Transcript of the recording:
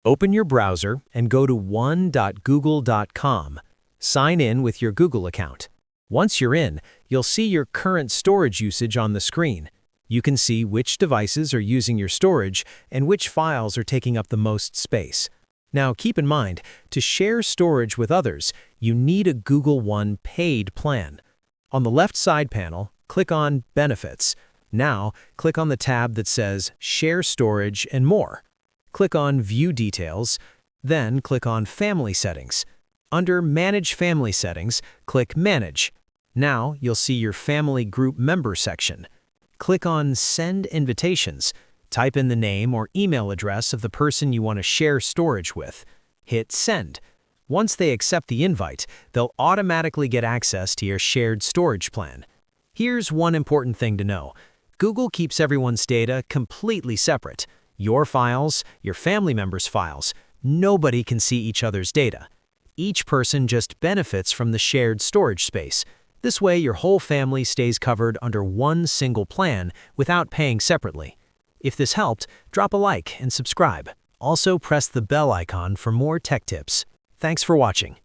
Open your browser and go to one.google.com. Sign in with your Google account. Once you're in, you'll see your current storage usage on the screen. You can see which devices are using your storage and which files are taking up the most space. Now keep in mind, to share storage with others, you need a Google One paid plan. On the left side panel, click on Benefits. Now, click on the tab that says Share Storage and More. Click on View Details, then click on Family Settings. Under Manage Family Settings, click Manage. Now you'll see your Family Group Member section. Click on Send Invitations. Type in the name or email address of the person you want to share storage with. Hit Send. Once they accept the invite, they'll automatically get access to your shared storage plan. Here's one important thing to know. Google keeps everyone's data completely separate. Your files, your family members' files. Nobody can see each other's data. Each person just benefits from the shared storage space. This way, your whole family stays covered under one single plan without paying separately. If this helped, drop a like and subscribe. Also, press the bell icon for more tech tips. Thanks for watching.